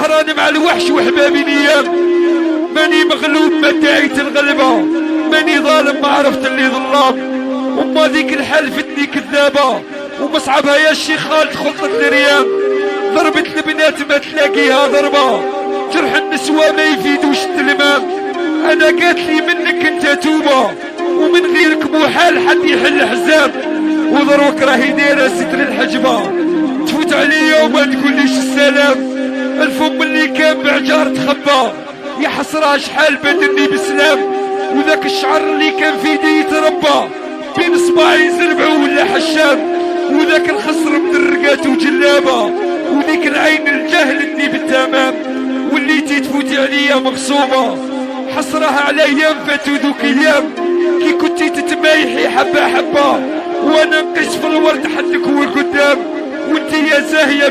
سهران مع الوحش وحبابي نيام، ماني مغلوب ما داعيت الغلبة، ماني ظالم ما عرفت اللي ظلام. وما ذيك الحال فتني كذابة ومصعبها يا الشيخ خالد خلطة الريام. ضربة البنات ما تلاقيها ضربة، جرح النسوة ما يفيدوش التلمام. انا قاتلي منك انت توبة، ومن غيرك محال حد يحل حزام. وضروك راهي دايرة ستر الحجبة، تفوت عليا وما تقوليش السلام. الفم اللي كان بعجار تخبى، يا حسرة شحال بدني بسلام. وذاك الشعر اللي كان في يدي يتربى، بين صباعي زربعو ولا حشام. وذاك الخصر مدرقات وجلابة، وذيك العين الجهل اني بالتمام. واللي تفوتي عليا مغصوبة، حسرها على ايام فاتو ذوك ايام. كي كنتي تتمايحي حبة حبة، وانا نقش في الورد حدك هو القدام. وانتي يا زاهية